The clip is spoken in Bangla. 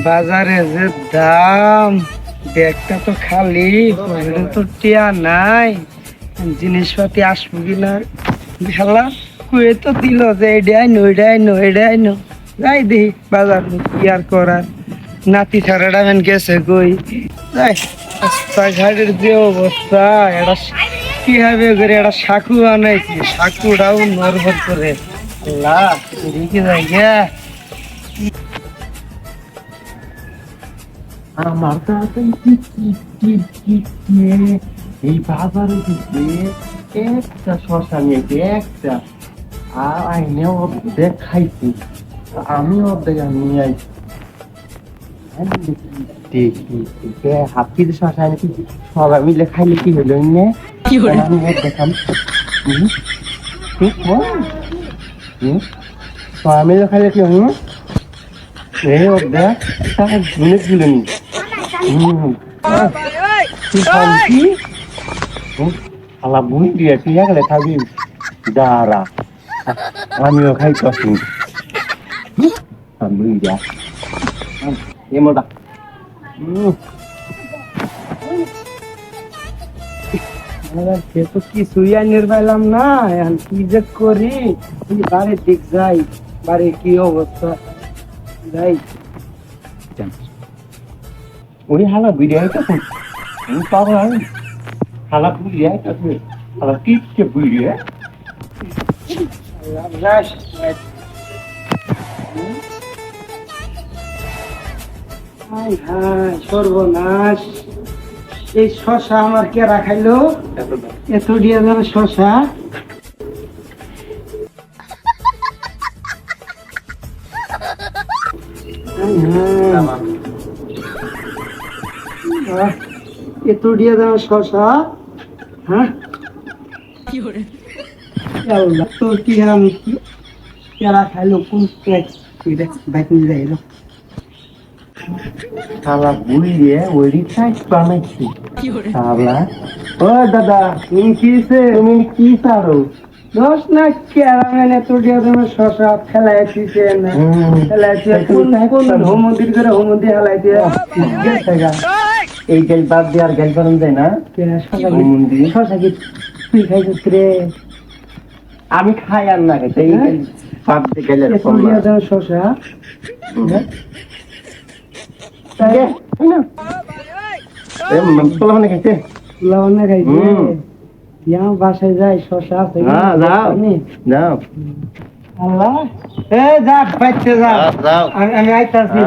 বাজারে যে দাম, ব্যাগটা তো খালি, পকেটে তো টিয়া নাই, জিনিসপাতি আসবো কিনা। খেলা কুয়ে তো দিল যে এটাই নো এটাই নো এটাই নো, যাই দিই বাজার কি আর করার। নাতি ছাড়াটা মেন গেছে কই, যাই রাস্তাঘাটের যে অবস্থা, এটা কিভাবে করে একটা সাঁকু বানাইছি, সাঁকুটাও নড়বড় করে। আল্লাহ রেখে যাই গে। আমার তো এখন এই বাজারে গেছে একটা শশা নিয়েছে একটা, আর আইনে অর্ধেক খাইছি, আমি অর্ধেক নিয়ে আইছি। হাফ কেজি শশা এনেছি, সবাই মিলে খাইলে কি হলো নে, আমি অর্ধেক সবাই মিলে খাইলে কি হলো, এই অর্ধেক তার গুনে দিলেন। আলা বুনি দিয়ে তুই গেলে খাবি দাঁড়া, আমিও খাইতেছি বুনি দিয়া এমনটা। সে তো কিছুই আনির পাইলাম না, এখন কি যে করি। বাড়ির দিক যাই, বাড়ির কি অবস্থা, যাই। ওই হালা বিরিয়া খাইতেছি, পাগল হালা বিরিয়া খাইতেছি, হালা টিপকে বিরিয়া। সর্বনাশ, এই শশা আমার কে রাখাইলো, এত দিয়ে যাবে শশা। এত দিয়ে যাবে শশা, হ্যাঁ আল্লাহ, তো কি আমি কেরা খাইলো, কোন বাইক নিয়ে যাইলো। শালা বুড়িয়ে ওই রিচার্জ বানাইছি শালা। ও দাদা তুমি কিসে তুমি কি পারো? দোষ না কেরা মানে তো দিয়ে তোমার শশা ফেলাই দিছে না, ফেলাই দিয়ে কোন কোন হোমন্দির করে হোমন্দি ফেলাই দিয়ে গেছে গা। এই গেল বাদ দিয়ে আর গেল বানান যায় না। শশা কি তুই খাইছিস রে? আমি খাই আর না খাই, এই গেল বাদ দিয়ে গেলে এত দিয়ে দাও শশা, পোলাপানে খাইছে, লাউনা খাইছে। ইয়াও বাসায় যাই, শশা আছে কি? হ্যাঁ যাও যাও। আল্লাহ, এ যা বাইতে যা, যাও আমি আইতাছি।